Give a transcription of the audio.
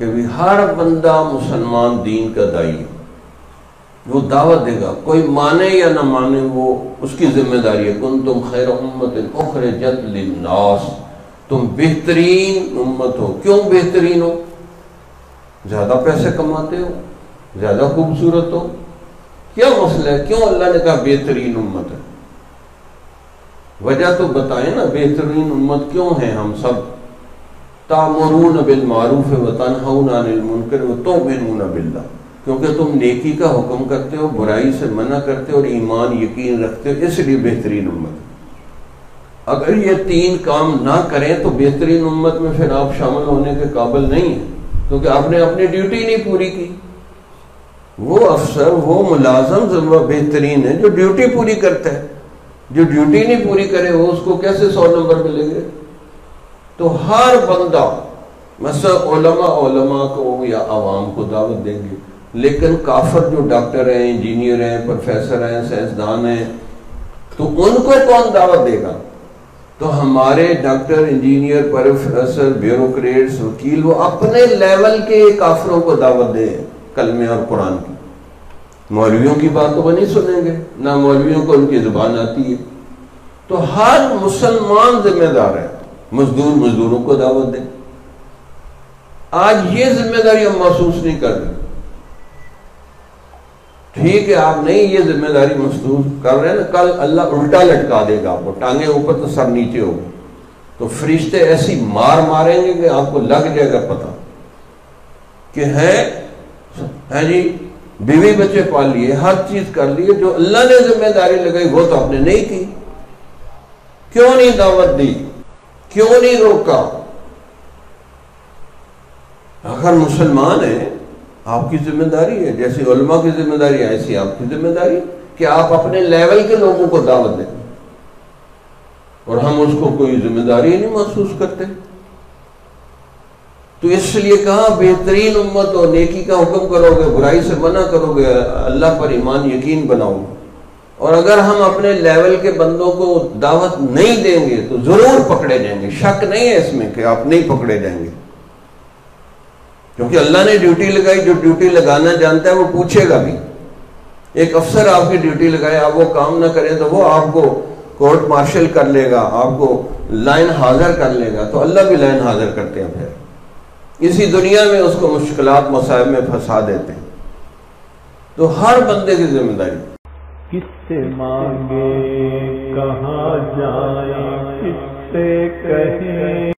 کہ بھی ہر بندہ مسلمان دین کا دائی ہے، وہ دعوت دے گا، کوئی مانے یا نہ مانے وہ اس کی ذمہ داری ہے۔ کنتم خیر امت اخرجت للناس، تم بہترین امت ہو۔ کیوں بہترین ہو؟ زیادہ پیسے کماتے ہو، زیادہ خوبصورت ہو، کیا مسئلہ ہے؟ کیوں اللہ نے کہا بہترین امت ہے؟ وجہ تو بتائیں نا، بہترین امت کیوں ہیں ہم سب؟ تامرون بالمعروف وتنہون عن المنکر وتؤمنون باللہ، کیونکہ تم نیکی کا حکم کرتے ہو، برائی سے منع کرتے ہو اور ایمان یقین رکھتے ہو، اس لیے بہترین امت۔ اگر یہ تین کام نہ کریں تو بہترین امت میں پھر آپ شامل ہونے کے قابل نہیں ہیں، کیونکہ آپ نے اپنی ڈیوٹی نہیں پوری کی۔ وہ افسر، وہ ملازم بہترین ہے جو ڈیوٹی پوری کرتا ہے، جو ڈیوٹی نہیں پوری کرے وہ اس کو کیسے 100 نمبر ملیں گے؟ تو ہر بندہ، مثلا علماء کو یا عوام کو دعوت دیں گے، لیکن کافر جو ڈاکٹر ہیں، انجینئر ہیں، پروفیسر ہیں، سائنسدان ہیں، تو ان کو کون دعوت دے گا؟ تو ہمارے ڈاکٹر، انجینئر، پروفیسر، بیوروکریٹس، وکیل، وہ اپنے لیول کے کافروں کو دعوت دیں کلمے اور قرآن کی۔ مولویوں کی بات تو وہ نہیں سنیں گے، نہ مولویوں کو ان کی زبان آتی ہے۔ تو ہر مسلمان ذمہ دار ہے، مزدوروں کو دعوت دیں۔ آج یہ ذمہ داری ہم محسوس نہیں کر رہے۔ ٹھیک ہے، آپ نہیں یہ ذمہ داری محسوس کر رہے ہیں نا، کل اللہ الٹا لٹکا دے گا آپ کو، ٹانگیں اوپر تو سر نیچے ہوگا، تو فرشتے ایسی مار ماریں گے کہ آپ کو لگ جائے گا پتہ کہ ہے جی بیوی بچے پال لیے، ہر چیز کر لیے، جو اللہ نے ذمہ داری لگائی وہ تو آپ نے نہیں کی۔ کیوں نہیں دعوت دی؟ کیوں نہیں روکا؟ اگر مسلمان ہیں، آپ کی ذمہ داری ہے، جیسے علماء کی ذمہ داری ہے ایسی آپ کی ذمہ داری کہ آپ اپنے لیول کے لوگوں کو دعوت دیں، اور ہم اس کو کوئی ذمہ داری نہیں محسوس کرتے۔ تو اس لیے کہا بہترین امت ہو، نیکی کا حکم کرو گے، برائی سے منع کرو گے، اللہ پر ایمان یقین بناؤ گے۔ اور اگر ہم اپنے لیول کے بندوں کو دعوت نہیں دیں گے تو ضرور پکڑے جائیں گے، شک نہیں ہے اس میں کہ آپ نہیں پکڑے جائیں گے، کیونکہ اللہ نے ڈیوٹی لگائی، جو ڈیوٹی لگانا جانتا ہے وہ پوچھے گا بھی۔ ایک افسر آپ کی ڈیوٹی لگائے، آپ وہ کام نہ کریں تو وہ آپ کو کورٹ مارشل کر لے گا، آپ کو لائن حاضر کر لے گا، تو اللہ بھی لائن حاضر کرتے ہیں، پھر اسی دنیا میں اس کو مشکلات مصائب میں پھنسا دیتے ہیں۔ تو ہر بندے کی ذمہ داری، کس سے مانگے، کہاں جائیں، کس سے کہیں۔